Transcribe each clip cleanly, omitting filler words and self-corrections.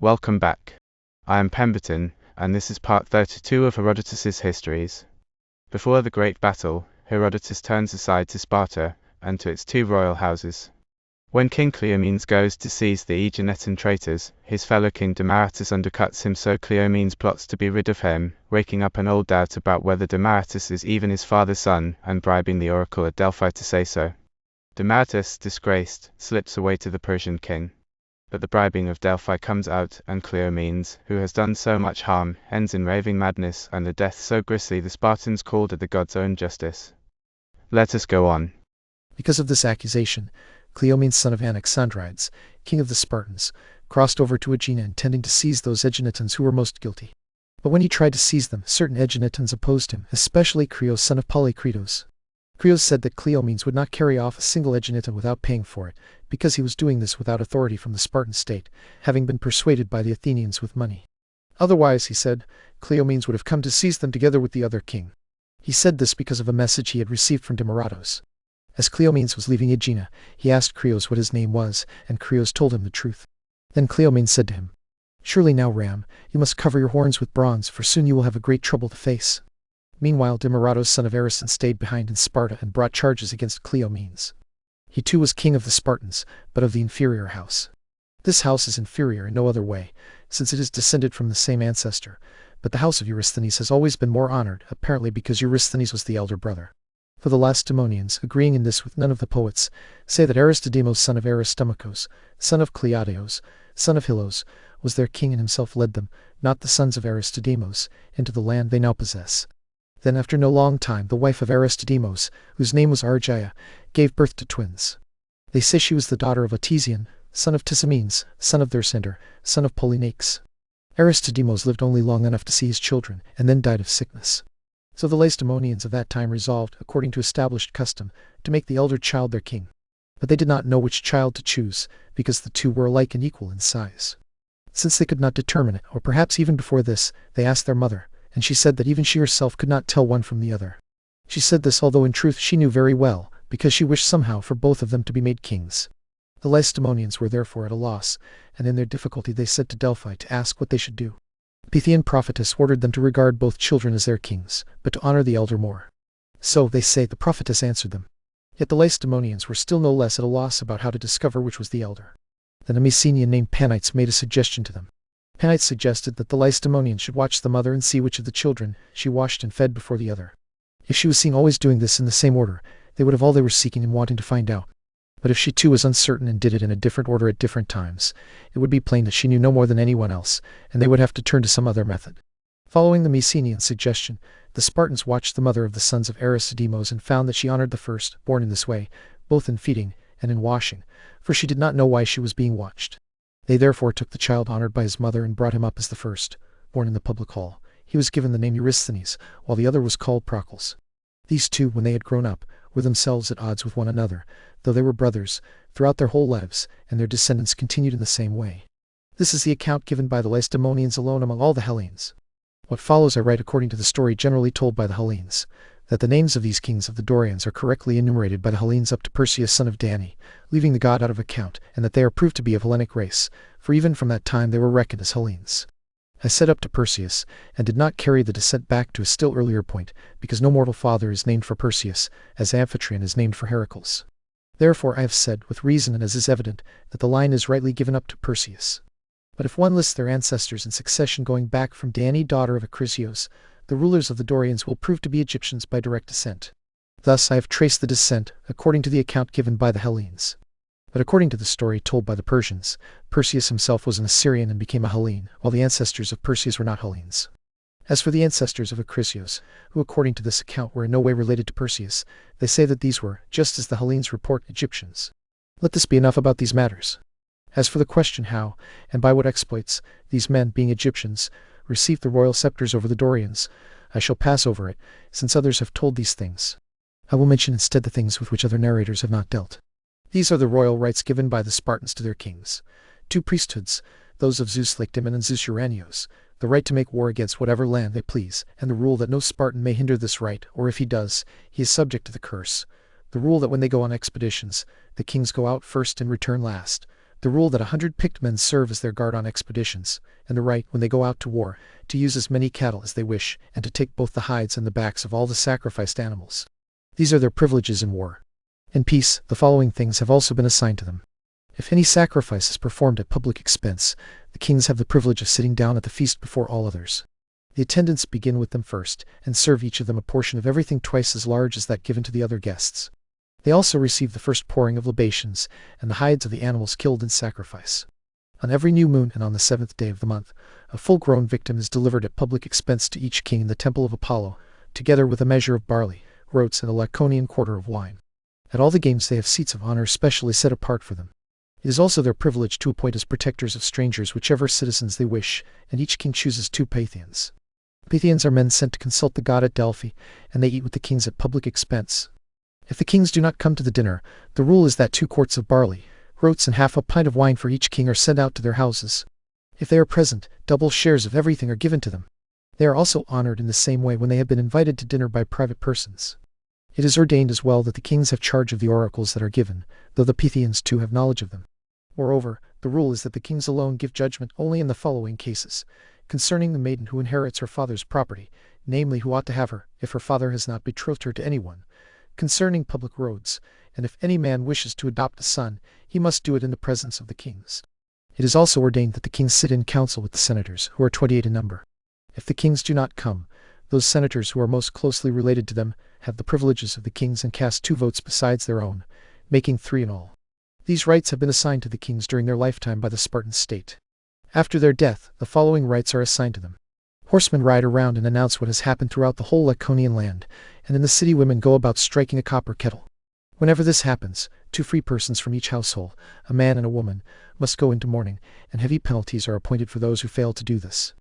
Welcome back. I am Pemberton, and this is part 32 of Herodotus' Histories. Before the great battle, Herodotus turns aside to Sparta, and to its two royal houses. When King Cleomenes goes to seize the Aeginetan traitors, his fellow king Demaratus undercuts him, so Cleomenes plots to be rid of him, waking up an old doubt about whether Demaratus is even his father's son, and bribing the oracle at Delphi to say so. Demaratus, disgraced, slips away to the Persian king. But the bribing of Delphi comes out, and Cleomenes, who has done so much harm, ends in raving madness, and a death so grisly the Spartans called it the god's own justice. Let us go on. Because of this accusation, Cleomenes, son of Anaxandrides, king of the Spartans, crossed over to Aegina, intending to seize those Aeginetans who were most guilty. But when he tried to seize them, certain Aeginetans opposed him, especially Creos, son of Polycretos. Creos said that Cleomenes would not carry off a single Aeginetan without paying for it, because he was doing this without authority from the Spartan state, having been persuaded by the Athenians with money. Otherwise, he said, Cleomenes would have come to seize them together with the other king. He said this because of a message he had received from Demaratus. As Cleomenes was leaving Aegina, he asked Creos what his name was, and Creos told him the truth. Then Cleomenes said to him, "Surely now, Ram, you must cover your horns with bronze, for soon you will have a great trouble to face." Meanwhile, Demaratus, son of Erato, stayed behind in Sparta and brought charges against Cleomenes. He too was king of the Spartans, but of the inferior house. This house is inferior in no other way, since it is descended from the same ancestor, but the house of Eurysthenes has always been more honored, apparently because Eurysthenes was the elder brother. For the Lacedaemonians, agreeing in this with none of the poets, say that Aristodemos, son of Aristomachus, son of Cleodeos, son of Hylos, was their king and himself led them, not the sons of Aristodemos, into the land they now possess. Then after no long time the wife of Aristodemos, whose name was Argia, gave birth to twins. They say she was the daughter of Atesian, son of Tisamenes, son of Thersander, son of Polynaces. Aristodemos lived only long enough to see his children, and then died of sickness. So the Lacedaemonians of that time resolved, according to established custom, to make the elder child their king. But they did not know which child to choose, because the two were alike and equal in size. Since they could not determine it, or perhaps even before this, they asked their mother, and she said that even she herself could not tell one from the other. She said this although in truth she knew very well, because she wished somehow for both of them to be made kings. The Lacedaemonians were therefore at a loss, and in their difficulty they said to Delphi to ask what they should do. The Pythian prophetess ordered them to regard both children as their kings, but to honor the elder more. So, they say, the prophetess answered them. Yet the Lacedaemonians were still no less at a loss about how to discover which was the elder. Then a Mycenaean named Panites made a suggestion to them. Panites suggested that the Lacedaemonians should watch the mother and see which of the children she washed and fed before the other. If she was seen always doing this in the same order, they would have all they were seeking and wanting to find out. But if she too was uncertain and did it in a different order at different times, it would be plain that she knew no more than anyone else, and they would have to turn to some other method. Following the Mycenaean suggestion, the Spartans watched the mother of the sons of Aristodemos and found that she honored the first, born in this way, both in feeding and in washing, for she did not know why she was being watched. They therefore took the child honored by his mother and brought him up as the first, born in the public hall. He was given the name Eurysthenes, while the other was called Procles. These two, when they had grown up, were themselves at odds with one another, though they were brothers, throughout their whole lives, and their descendants continued in the same way. This is the account given by the Lacedaemonians alone among all the Hellenes. What follows I write according to the story generally told by the Hellenes, that the names of these kings of the Dorians are correctly enumerated by the Hellenes up to Perseus son of Danae, leaving the god out of account, and that they are proved to be of Hellenic race, for even from that time they were reckoned as Hellenes. I said up to Perseus, and did not carry the descent back to a still earlier point, because no mortal father is named for Perseus, as Amphitryon is named for Heracles. Therefore I have said, with reason and as is evident, that the line is rightly given up to Perseus. But if one lists their ancestors in succession going back from Danae daughter of Acrisios, the rulers of the Dorians will prove to be Egyptians by direct descent. Thus I have traced the descent, according to the account given by the Hellenes. But according to the story told by the Persians, Perseus himself was an Assyrian and became a Hellene, while the ancestors of Perseus were not Hellenes. As for the ancestors of Acrisios, who according to this account were in no way related to Perseus, they say that these were, just as the Hellenes report, Egyptians. Let this be enough about these matters. As for the question how, and by what exploits, these men, being Egyptians, received the royal scepters over the Dorians, I shall pass over it, since others have told these things. I will mention instead the things with which other narrators have not dealt. These are the royal rights given by the Spartans to their kings. 2 priesthoods, those of Zeus Lacedaemon and Zeus Uranios, the right to make war against whatever land they please, and the rule that no Spartan may hinder this right, or if he does, he is subject to the curse. The rule that when they go on expeditions, the kings go out first and return last. The rule that 100 picked men serve as their guard on expeditions, and the right, when they go out to war, to use as many cattle as they wish, and to take both the hides and the backs of all the sacrificed animals. These are their privileges in war. In peace, the following things have also been assigned to them. If any sacrifice is performed at public expense, the kings have the privilege of sitting down at the feast before all others. The attendants begin with them first, and serve each of them a portion of everything twice as large as that given to the other guests. They also receive the first pouring of libations, and the hides of the animals killed in sacrifice. On every new moon and on the 7th day of the month, a full-grown victim is delivered at public expense to each king in the temple of Apollo, together with a measure of barley, groats, and a Laconian quarter of wine. At all the games they have seats of honor specially set apart for them. It is also their privilege to appoint as protectors of strangers whichever citizens they wish, and each king chooses 2 Pythians. Pythians are men sent to consult the god at Delphi, and they eat with the kings at public expense. If the kings do not come to the dinner, the rule is that 2 quarts of barley, groats, and half a pint of wine for each king are sent out to their houses. If they are present, double shares of everything are given to them. They are also honored in the same way when they have been invited to dinner by private persons. It is ordained as well that the kings have charge of the oracles that are given, though the Pythians too have knowledge of them. Moreover, the rule is that the kings alone give judgment only in the following cases: concerning the maiden who inherits her father's property, namely who ought to have her, if her father has not betrothed her to anyone; concerning public roads, and if any man wishes to adopt a son, he must do it in the presence of the kings. It is also ordained that the kings sit in council with the senators, who are 28 in number. If the kings do not come, those senators who are most closely related to them have the privileges of the kings and cast 2 votes besides their own, making 3 in all. These rights have been assigned to the kings during their lifetime by the Spartan state. After their death, the following rights are assigned to them. Horsemen ride around and announce what has happened throughout the whole Laconian land, and in the city women go about striking a copper kettle. Whenever this happens, 2 free persons from each household, a man and a woman, must go into mourning, and heavy penalties are appointed for those who fail to do this.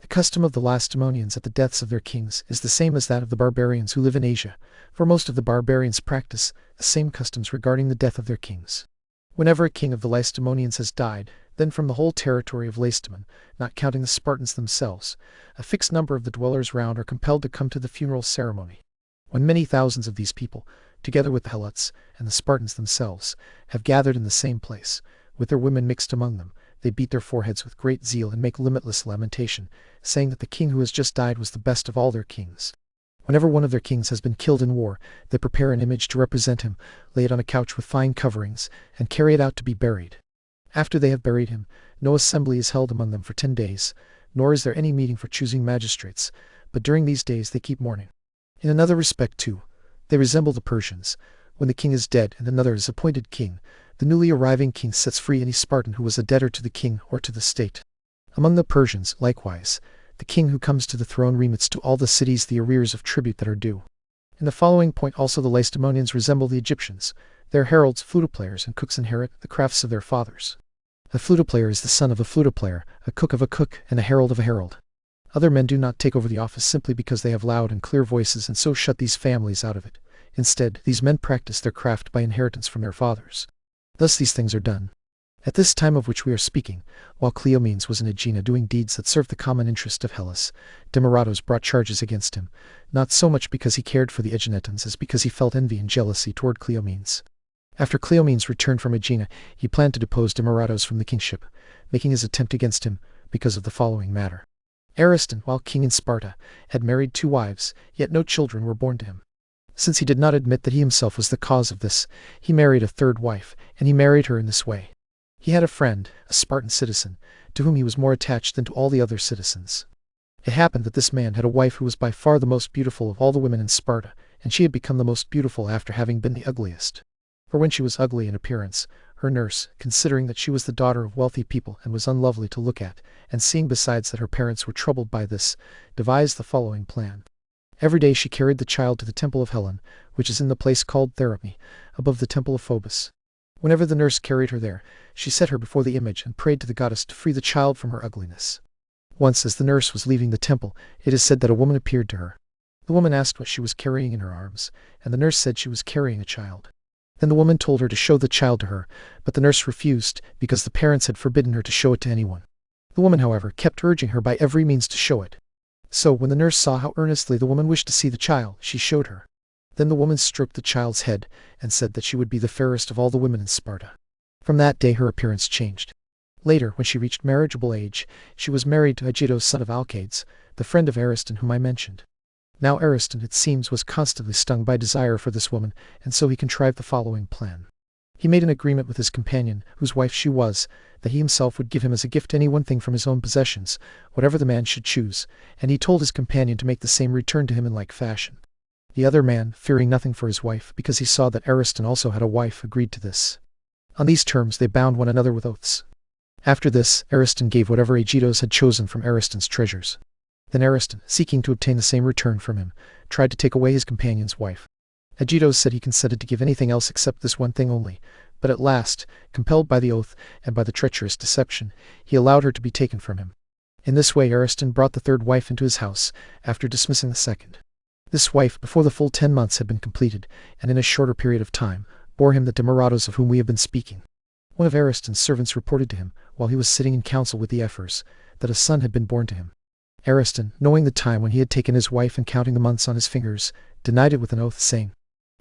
The custom of the Lacedaemonians at the deaths of their kings is the same as that of the barbarians who live in Asia, for most of the barbarians practice the same customs regarding the death of their kings. Whenever a king of the Lacedaemonians has died, then from the whole territory of Lacedaemon, not counting the Spartans themselves, a fixed number of the dwellers round are compelled to come to the funeral ceremony. When many thousands of these people, together with the Helots and the Spartans themselves, have gathered in the same place, with their women mixed among them, they beat their foreheads with great zeal and make limitless lamentation, saying that the king who has just died was the best of all their kings. Whenever one of their kings has been killed in war, they prepare an image to represent him, lay it on a couch with fine coverings, and carry it out to be buried. After they have buried him, no assembly is held among them for 10 days, nor is there any meeting for choosing magistrates, but during these days they keep mourning. In another respect, too, they resemble the Persians. When the king is dead and another is appointed king, the newly arriving king sets free any Spartan who was a debtor to the king or to the state. Among the Persians, likewise, the king who comes to the throne remits to all the cities the arrears of tribute that are due. In the following point also the Lacedaemonians resemble the Egyptians. Their heralds, flutoplayers, and cooks inherit the crafts of their fathers. A flutoplayer is the son of a flutoplayer, a cook of a cook, and a herald of a herald. Other men do not take over the office simply because they have loud and clear voices and so shut these families out of it. Instead, these men practice their craft by inheritance from their fathers. Thus these things are done. At this time of which we are speaking, while Cleomenes was in Aegina doing deeds that served the common interest of Hellas, Demaratus brought charges against him, not so much because he cared for the Aeginetans as because he felt envy and jealousy toward Cleomenes. After Cleomenes returned from Aegina, he planned to depose Demaratus from the kingship, making his attempt against him because of the following matter. Ariston, while king in Sparta, had married 2 wives, yet no children were born to him. Since he did not admit that he himself was the cause of this, he married a 3rd wife, and he married her in this way. He had a friend, a Spartan citizen, to whom he was more attached than to all the other citizens. It happened that this man had a wife who was by far the most beautiful of all the women in Sparta, and she had become the most beautiful after having been the ugliest. For when she was ugly in appearance, her nurse, considering that she was the daughter of wealthy people and was unlovely to look at, and seeing besides that her parents were troubled by this, devised the following plan. Every day she carried the child to the temple of Helen, which is in the place called Therapy, above the temple of Phobos. Whenever the nurse carried her there, she set her before the image and prayed to the goddess to free the child from her ugliness. Once, as the nurse was leaving the temple, it is said that a woman appeared to her. The woman asked what she was carrying in her arms, and the nurse said she was carrying a child. Then the woman told her to show the child to her, but the nurse refused, because the parents had forbidden her to show it to anyone. The woman, however, kept urging her by every means to show it. So, when the nurse saw how earnestly the woman wished to see the child, she showed her. Then the woman stroked the child's head, and said that she would be the fairest of all the women in Sparta. From that day her appearance changed. Later, when she reached marriageable age, she was married to Aegitos, son of Alcades, the friend of Ariston whom I mentioned. Now Ariston, it seems, was constantly stung by desire for this woman, and so he contrived the following plan. He made an agreement with his companion, whose wife she was, that he himself would give him as a gift any one thing from his own possessions, whatever the man should choose, and he told his companion to make the same return to him in like fashion. The other man, fearing nothing for his wife, because he saw that Ariston also had a wife, agreed to this. On these terms they bound one another with oaths. After this, Ariston gave whatever Aegitos had chosen from Ariston's treasures. Then Ariston, seeking to obtain the same return from him, tried to take away his companion's wife. Aegitos said he consented to give anything else except this one thing only, but at last, compelled by the oath and by the treacherous deception, he allowed her to be taken from him. In this way Ariston brought the third wife into his house, after dismissing the second. This wife, before the full 10 months had been completed, and in a shorter period of time, bore him the Demaratus of whom we have been speaking. One of Ariston's servants reported to him, while he was sitting in council with the ephors, that a son had been born to him. Ariston, knowing the time when he had taken his wife and counting the months on his fingers, denied it with an oath, saying,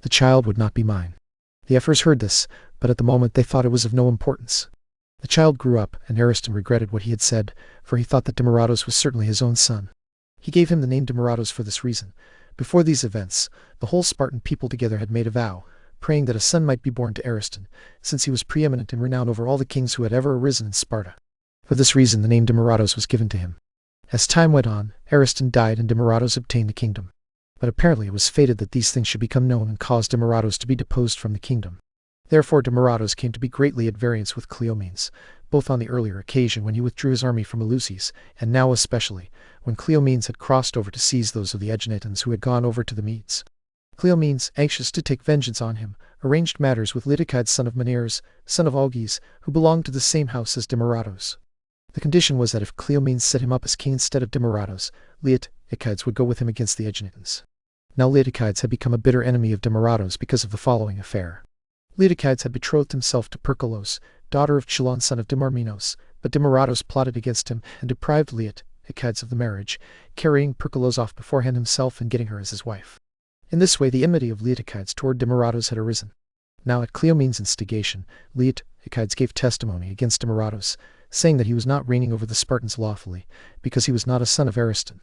"The child would not be mine." The ephors heard this, but at the moment they thought it was of no importance. The child grew up, and Ariston regretted what he had said, for he thought that Demaratus was certainly his own son. He gave him the name Demaratus for this reason. Before these events, the whole Spartan people together had made a vow, praying that a son might be born to Ariston, since he was preeminent in renown over all the kings who had ever arisen in Sparta. For this reason the name Demaratus was given to him. As time went on, Ariston died and Demaratus obtained the kingdom. But apparently it was fated that these things should become known and cause Demaratus to be deposed from the kingdom. Therefore Demaratus came to be greatly at variance with Cleomenes, both on the earlier occasion when he withdrew his army from Eleusis, and now especially, when Cleomenes had crossed over to seize those of the Aeginetans who had gone over to the Medes. Cleomenes, anxious to take vengeance on him, arranged matters with LibriTTS, son of Maneres, son of Auges, who belonged to the same house as Demaratus. The condition was that if Cleomenes set him up as king instead of Demaratus, LibriTTS would go with him against the Aeginetans. Now LibriTTS had become a bitter enemy of Demaratus because of the following affair. LibriTTS had betrothed himself to Percolos, daughter of Chelon, son of Demarminos, but Demaratus plotted against him and deprived LibriTTS of the marriage, carrying Percolos off beforehand himself and getting her as his wife. In this way the enmity of LibriTTS toward Demaratus had arisen. Now at Cleomenes' instigation, LibriTTS gave testimony against Demaratus, saying that he was not reigning over the Spartans lawfully, because he was not a son of Ariston.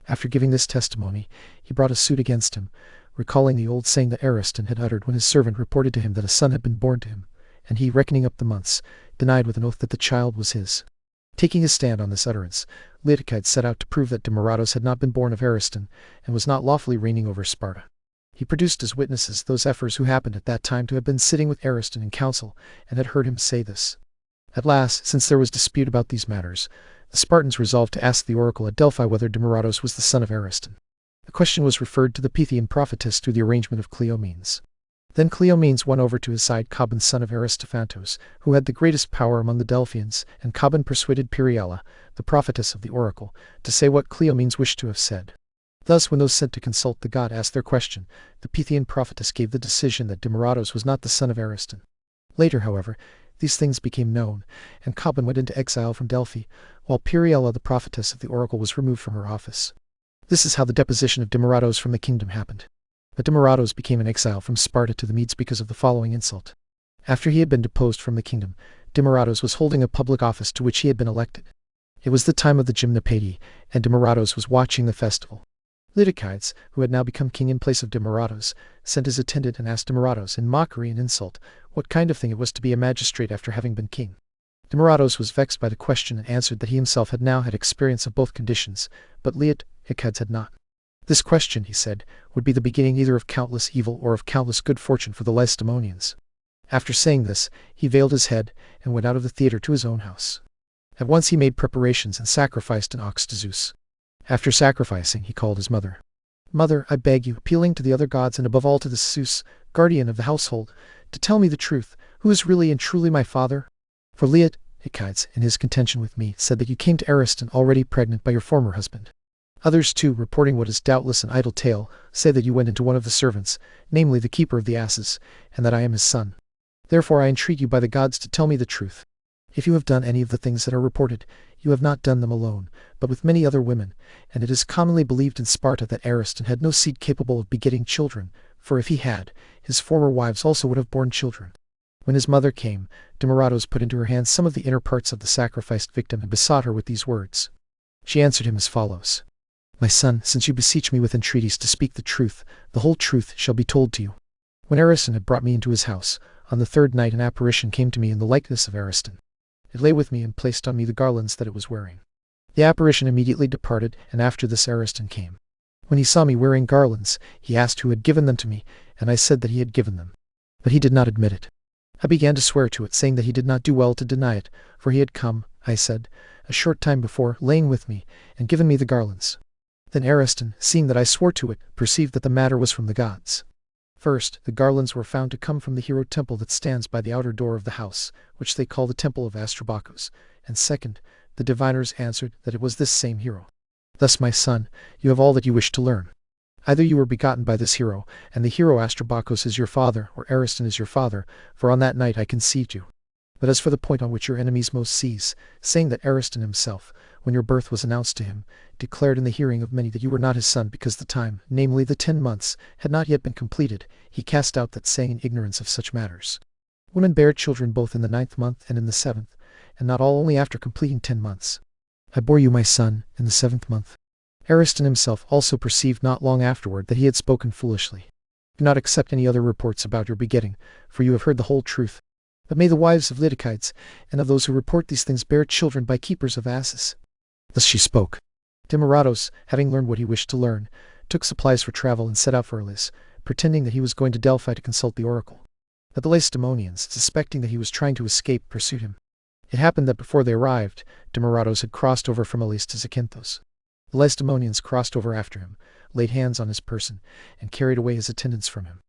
After giving this testimony, he brought a suit against him, recalling the old saying that Ariston had uttered when his servant reported to him that a son had been born to him, and he, reckoning up the months, denied with an oath that the child was his. Taking his stand on this utterance, LibriTTS set out to prove that Demaratus had not been born of Ariston, and was not lawfully reigning over Sparta. He produced as witnesses those ephors who happened at that time to have been sitting with Ariston in council, and had heard him say this. At last, since there was dispute about these matters, the Spartans resolved to ask the oracle at Delphi whether Demaratus was the son of Ariston. The question was referred to the Pythian prophetess through the arrangement of Cleomenes. Then Cleomenes won over to his side Caban, son of Aristophantos, who had the greatest power among the Delphians, and Caban persuaded Periella, the prophetess of the oracle, to say what Cleomenes wished to have said. Thus, when those sent to consult the god asked their question, the Pythian prophetess gave the decision that Demaratus was not the son of Ariston. Later, however, these things became known, and Caban went into exile from Delphi, while Periella, the prophetess of the oracle, was removed from her office. This is how the deposition of Demaratus from the kingdom happened. But Demaratus became an exile from Sparta to the Medes because of the following insult. After he had been deposed from the kingdom, Demaratus was holding a public office to which he had been elected. It was the time of the Gymnopedie, and Demaratus was watching the festival. LibriTTS, who had now become king in place of Demaratus, sent his attendant and asked Demaratus, in mockery and insult, what kind of thing it was to be a magistrate after having been king. Demaratus was vexed by the question and answered that he himself had now had experience of both conditions, but LibriTTS had not. This question, he said, would be the beginning either of countless evil or of countless good fortune for the Lacedaemonians. After saying this, he veiled his head and went out of the theatre to his own house. At once he made preparations and sacrificed an ox to Zeus. After sacrificing, he called his mother. "Mother, I beg you, appealing to the other gods and above all to the Zeus, guardian of the household, to tell me the truth, who is really and truly my father? For LibriTTS, in his contention with me, said that you came to Ariston already pregnant by your former husband. Others too, reporting what is doubtless an idle tale, say that you went into one of the servants, namely the keeper of the asses, and that I am his son. Therefore I entreat you by the gods to tell me the truth. If you have done any of the things that are reported, you have not done them alone, but with many other women, and it is commonly believed in Sparta that Ariston had no seed capable of begetting children, for if he had, his former wives also would have borne children. When his mother came, Demaratus put into her hands some of the inner parts of the sacrificed victim and besought her with these words. She answered him as follows. My son, since you beseech me with entreaties to speak the truth, the whole truth shall be told to you. When Ariston had brought me into his house, on the third night an apparition came to me in the likeness of Ariston. It lay with me and placed on me the garlands that it was wearing. The apparition immediately departed, and after this Ariston came. When he saw me wearing garlands, he asked who had given them to me, and I said that he had given them. But he did not admit it. I began to swear to it, saying that he did not do well to deny it, for he had come, I said, a short time before, lain with me, and given me the garlands. Then Ariston, seeing that I swore to it, perceived that the matter was from the gods. First, the garlands were found to come from the hero temple that stands by the outer door of the house, which they call the temple of Astrobacchus, and second, the diviners answered that it was this same hero. Thus, my son, you have all that you wish to learn. Either you were begotten by this hero, and the hero Astrobacchus is your father, or Ariston is your father, for on that night I conceived you. But as for the point on which your enemies most seize, saying that Ariston himself, when your birth was announced to him, declared in the hearing of many that you were not his son because the time, namely the 10 months, had not yet been completed, he cast out that saying in ignorance of such matters. Women bear children both in the 9th month and in the 7th, and not all only after completing 10 months. I bore you, my son, in the 7th month. Ariston himself also perceived not long afterward that he had spoken foolishly. Do not accept any other reports about your begetting, for you have heard the whole truth. But may the wives of LibriTTS and of those who report these things bear children by keepers of asses. Thus she spoke. Demaratus, having learned what he wished to learn, took supplies for travel and set out for Elis, pretending that he was going to Delphi to consult the oracle. But the Lacedaemonians, suspecting that he was trying to escape, pursued him. It happened that before they arrived, Demaratus had crossed over from Elis to Zakynthos. The Lacedaemonians crossed over after him, laid hands on his person, and carried away his attendants from him.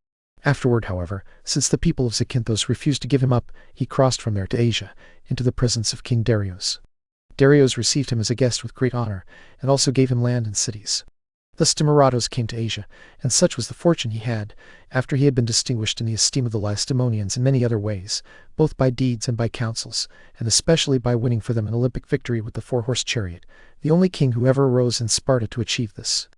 Afterward, however, since the people of Zakynthos refused to give him up, he crossed from there to Asia, into the presence of King Darius. Darius received him as a guest with great honor, and also gave him land and cities. Thus Demaratus came to Asia, and such was the fortune he had, after he had been distinguished in the esteem of the Lacedaemonians in many other ways, both by deeds and by counsels, and especially by winning for them an Olympic victory with the 4-horse chariot, the only king who ever arose in Sparta to achieve this.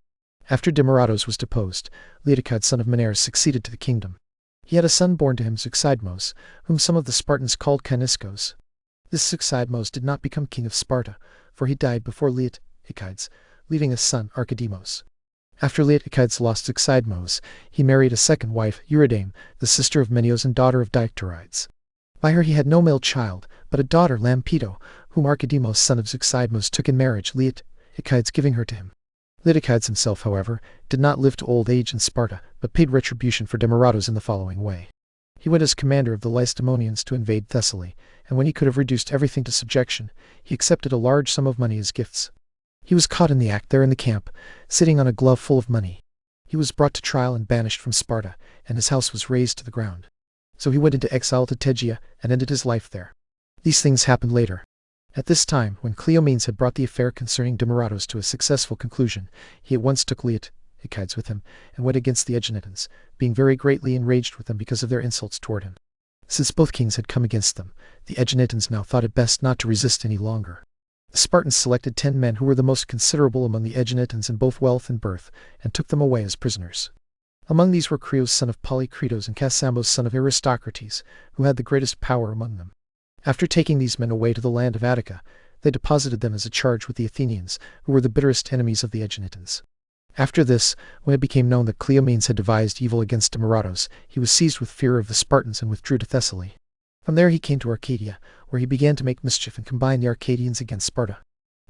After Demaratus was deposed, Leotychid son of Menares succeeded to the kingdom. He had a son born to him, Zeuxidmos, whom some of the Spartans called Kaniskos. This Zeuxidmos did not become king of Sparta, for he died before Leotychides, leaving a son, Archidemos. After Leotychides lost Zeuxidmos, he married a second wife, Eurydice, the sister of Menelaus and daughter of Dicterides. By her he had no male child, but a daughter, Lampeto, whom Archidemos, son of Zeuxidmos, took in marriage, Leotychides giving her to him. Leotychides himself, however, did not live to old age in Sparta, but paid retribution for Demaratus in the following way. He went as commander of the Lacedaemonians to invade Thessaly, and when he could have reduced everything to subjection, he accepted a large sum of money as gifts. He was caught in the act there in the camp, sitting on a glove full of money. He was brought to trial and banished from Sparta, and his house was razed to the ground. So he went into exile to Tegea, and ended his life there. These things happened later. At this time, when Cleomenes had brought the affair concerning Demaratus to a successful conclusion, he at once took Leotychides with him, and went against the Aeginetans, being very greatly enraged with them because of their insults toward him. Since both kings had come against them, the Aeginetans now thought it best not to resist any longer. The Spartans selected 10 men who were the most considerable among the Aeginetans in both wealth and birth, and took them away as prisoners. Among these were Creos son of Polykritos and Cassambos son of Aristocrates, who had the greatest power among them. After taking these men away to the land of Attica, they deposited them as a charge with the Athenians, who were the bitterest enemies of the Aeginetans. After this, when it became known that Cleomenes had devised evil against Demaratus, he was seized with fear of the Spartans and withdrew to Thessaly. From there he came to Arcadia, where he began to make mischief and combine the Arcadians against Sparta.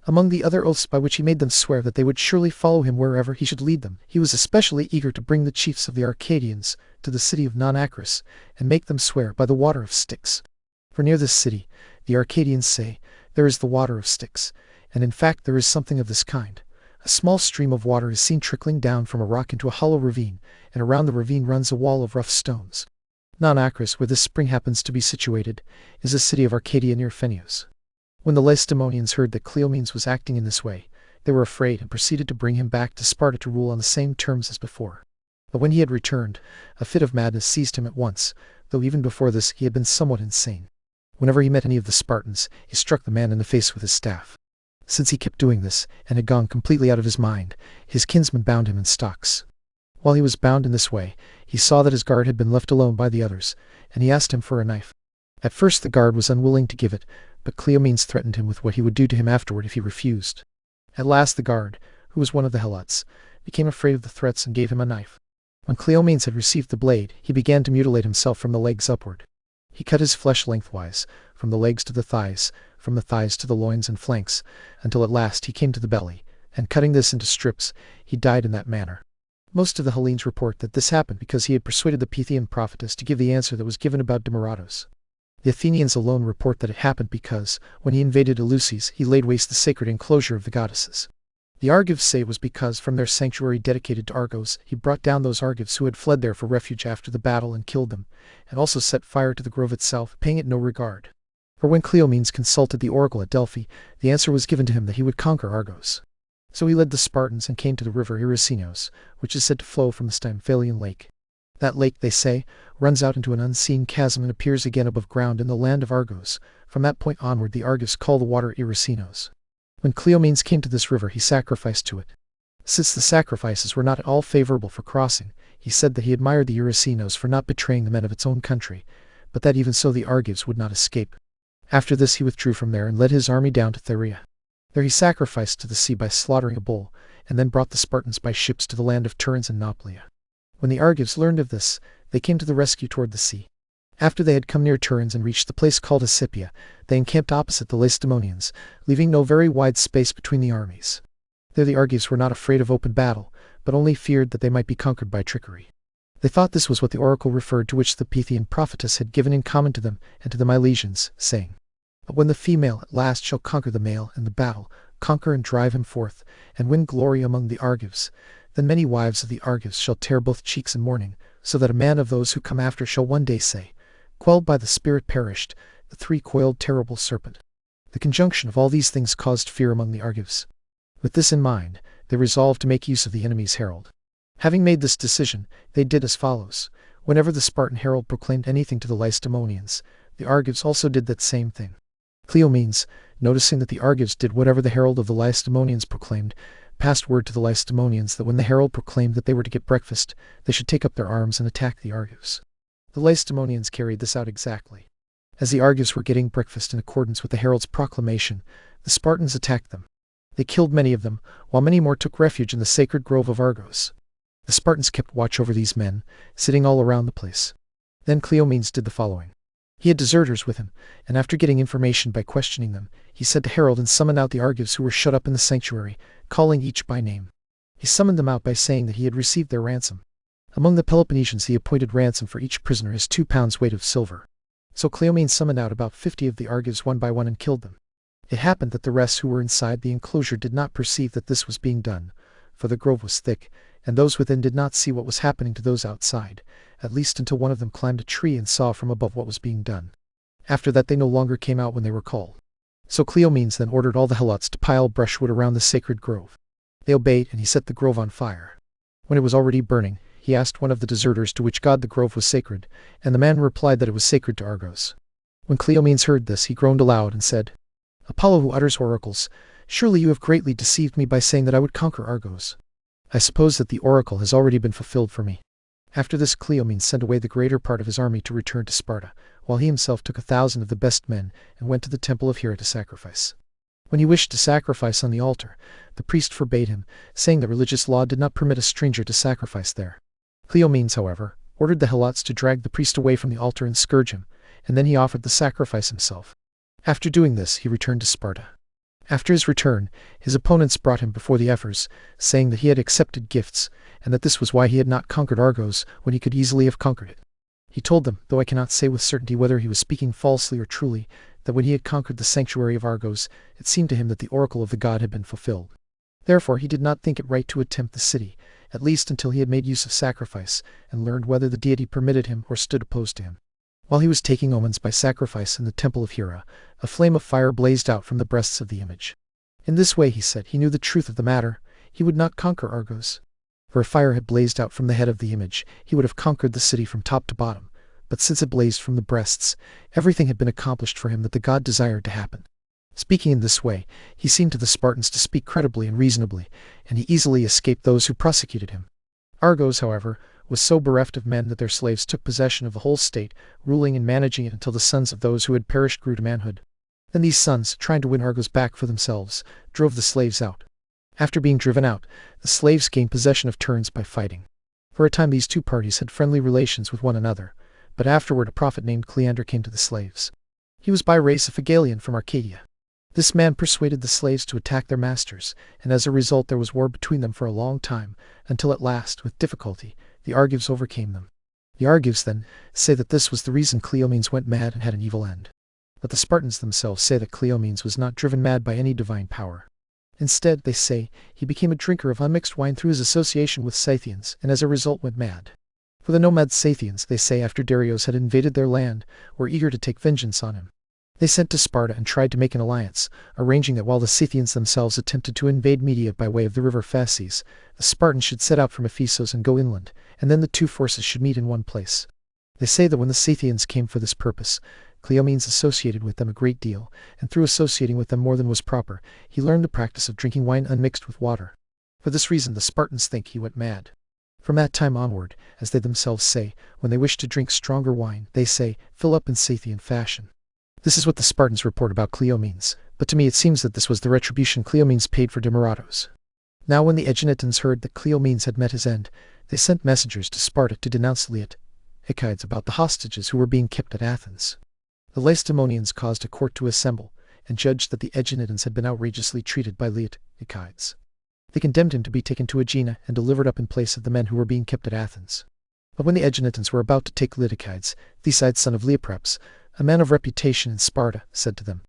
Among the other oaths by which he made them swear that they would surely follow him wherever he should lead them, he was especially eager to bring the chiefs of the Arcadians to the city of Non-Acris, and make them swear by the water of Styx. For near this city, the Arcadians say, there is the water of Styx, and in fact there is something of this kind. A small stream of water is seen trickling down from a rock into a hollow ravine, and around the ravine runs a wall of rough stones. Non-Acris, where this spring happens to be situated, is a city of Arcadia near Phenius. When the Lacedaemonians heard that Cleomenes was acting in this way, they were afraid and proceeded to bring him back to Sparta to rule on the same terms as before. But when he had returned, a fit of madness seized him at once, though even before this he had been somewhat insane. Whenever he met any of the Spartans, he struck the man in the face with his staff. Since he kept doing this, and had gone completely out of his mind, his kinsmen bound him in stocks. While he was bound in this way, he saw that his guard had been left alone by the others, and he asked him for a knife. At first the guard was unwilling to give it, but Cleomenes threatened him with what he would do to him afterward if he refused. At last the guard, who was one of the helots, became afraid of the threats and gave him a knife. When Cleomenes had received the blade, he began to mutilate himself from the legs upward. He cut his flesh lengthwise, from the legs to the thighs, from the thighs to the loins and flanks, until at last he came to the belly, and cutting this into strips, he died in that manner. Most of the Hellenes report that this happened because he had persuaded the Pythian prophetess to give the answer that was given about Demaratus. The Athenians alone report that it happened because, when he invaded Eleusis, he laid waste the sacred enclosure of the goddesses. The Argives say it was because, from their sanctuary dedicated to Argos, he brought down those Argives who had fled there for refuge after the battle and killed them, and also set fire to the grove itself, paying it no regard. For when Cleomenes consulted the oracle at Delphi, the answer was given to him that he would conquer Argos. So he led the Spartans and came to the river Erato, which is said to flow from the Stymphalian lake. That lake, they say, runs out into an unseen chasm and appears again above ground in the land of Argos. From that point onward the Argives call the water Erato. When Cleomenes came to this river he sacrificed to it. Since the sacrifices were not at all favorable for crossing, he said that he admired the Erato for not betraying the men of its own country, but that even so the Argives would not escape. After this he withdrew from there and led his army down to Theria. There he sacrificed to the sea by slaughtering a bull, and then brought the Spartans by ships to the land of Turns and Nauplia. When the Argives learned of this, they came to the rescue toward the sea. After they had come near Turns and reached the place called Asipia, they encamped opposite the Lacedaemonians, leaving no very wide space between the armies. There the Argives were not afraid of open battle, but only feared that they might be conquered by trickery. They thought this was what the oracle referred to which the Pythian prophetess had given in common to them and to the Milesians, saying, "But when the female at last shall conquer the male in the battle, conquer and drive him forth, and win glory among the Argives, then many wives of the Argives shall tear both cheeks in mourning, so that a man of those who come after shall one day say, 'Quelled by the spirit perished, the three-coiled terrible serpent.'" The conjunction of all these things caused fear among the Argives. With this in mind, they resolved to make use of the enemy's herald. Having made this decision, they did as follows. Whenever the Spartan herald proclaimed anything to the Lacedaemonians, the Argives also did that same thing. Cleomenes, noticing that the Argives did whatever the herald of the Lacedaemonians proclaimed, passed word to the Lacedaemonians that when the herald proclaimed that they were to get breakfast, they should take up their arms and attack the Argives. The Lacedaemonians carried this out exactly. As the Argives were getting breakfast in accordance with the herald's proclamation, the Spartans attacked them. They killed many of them, while many more took refuge in the sacred grove of Argos. The Spartans kept watch over these men, sitting all around the place. Then Cleomenes did the following. He had deserters with him, and after getting information by questioning them, he sent a herald and summoned out the Argives who were shut up in the sanctuary, calling each by name. He summoned them out by saying that he had received their ransom. Among the Peloponnesians he appointed ransom for each prisoner as 2 pounds weight of silver. So Cleomenes summoned out about 50 of the Argives one by one and killed them. It happened that the rest who were inside the enclosure did not perceive that this was being done, for the grove was thick, and those within did not see what was happening to those outside, at least until one of them climbed a tree and saw from above what was being done. After that they no longer came out when they were called. So Cleomenes then ordered all the helots to pile brushwood around the sacred grove. They obeyed, and he set the grove on fire. When it was already burning, he asked one of the deserters to which god the grove was sacred, and the man replied that it was sacred to Argos. When Cleomenes heard this, he groaned aloud and said, "Apollo who utters oracles, surely you have greatly deceived me by saying that I would conquer Argos. I suppose that the oracle has already been fulfilled for me." After this Cleomenes sent away the greater part of his army to return to Sparta, while he himself took 1,000 of the best men and went to the temple of Hera to sacrifice. When he wished to sacrifice on the altar, the priest forbade him, saying that religious law did not permit a stranger to sacrifice there. Cleomenes, however, ordered the helots to drag the priest away from the altar and scourge him, and then he offered the sacrifice himself. After doing this, he returned to Sparta. After his return, his opponents brought him before the ephors, saying that he had accepted gifts, and that this was why he had not conquered Argos when he could easily have conquered it. He told them, though I cannot say with certainty whether he was speaking falsely or truly, that when he had conquered the sanctuary of Argos, it seemed to him that the oracle of the god had been fulfilled. Therefore he did not think it right to attempt the city, at least until he had made use of sacrifice, and learned whether the deity permitted him or stood opposed to him. While he was taking omens by sacrifice in the temple of Hera, a flame of fire blazed out from the breasts of the image. In this way, he said, he knew the truth of the matter. He would not conquer Argos. For if fire had blazed out from the head of the image, he would have conquered the city from top to bottom. But since it blazed from the breasts, everything had been accomplished for him that the god desired to happen. Speaking in this way, he seemed to the Spartans to speak credibly and reasonably, and he easily escaped those who prosecuted him. Argos, however, was so bereft of men that their slaves took possession of the whole state, ruling and managing it until the sons of those who had perished grew to manhood. Then these sons, trying to win Argos back for themselves, drove the slaves out. After being driven out, the slaves gained possession of Turns by fighting. For a time these two parties had friendly relations with one another, but afterward a prophet named Cleander came to the slaves. He was by race a Phegalian from Arcadia. This man persuaded the slaves to attack their masters, and as a result there was war between them for a long time, until at last, with difficulty, the Argives overcame them. The Argives, then, say that this was the reason Cleomenes went mad and had an evil end. But the Spartans themselves say that Cleomenes was not driven mad by any divine power. Instead, they say, he became a drinker of unmixed wine through his association with Scythians, and as a result went mad. For the nomad Scythians, they say, after Darius had invaded their land, were eager to take vengeance on him. They sent to Sparta and tried to make an alliance, arranging that while the Scythians themselves attempted to invade Media by way of the river Phasis, the Spartans should set out from Ephesus and go inland, and then the two forces should meet in one place. They say that when the Scythians came for this purpose, Cleomenes associated with them a great deal, and through associating with them more than was proper, he learned the practice of drinking wine unmixed with water. For this reason the Spartans think he went mad. From that time onward, as they themselves say, when they wish to drink stronger wine, they say, fill up in Scythian fashion. This is what the Spartans report about Cleomenes, but to me it seems that this was the retribution Cleomenes paid for Demaratus. Now when the Aeginetans heard that Cleomenes had met his end, they sent messengers to Sparta to denounce LibriTTS-R about the hostages who were being kept at Athens. The Lacedaemonians caused a court to assemble, and judged that the Aeginetans had been outrageously treated by LibriTTS-R. They condemned him to be taken to Aegina and delivered up in place of the men who were being kept at Athens. But when the Aeginetans were about to take LibriTTS-R, Theseid son of Leopreps, a man of reputation in Sparta, said to them,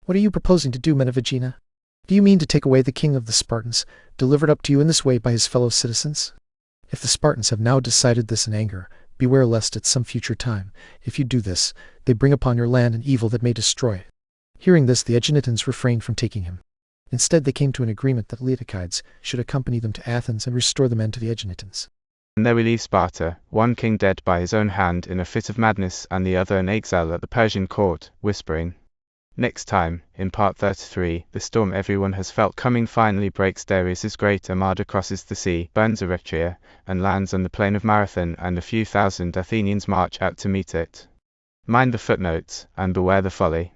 "What are you proposing to do, men of Aegina? Do you mean to take away the king of the Spartans, delivered up to you in this way by his fellow citizens? If the Spartans have now decided this in anger, beware lest at some future time, if you do this, they bring upon your land an evil that may destroy it." Hearing this, the Aeginetans refrained from taking him. Instead, they came to an agreement that LibriTTS-R should accompany them to Athens and restore the men to the Aeginetans. And there we leave Sparta, one king dead by his own hand in a fit of madness and the other in exile at the Persian court, whispering. Next time, in part 33, the storm everyone has felt coming finally breaks. Darius's great armada crosses the sea, burns Eretria, and lands on the plain of Marathon, and a few thousand Athenians march out to meet it. Mind the footnotes, and beware the folly.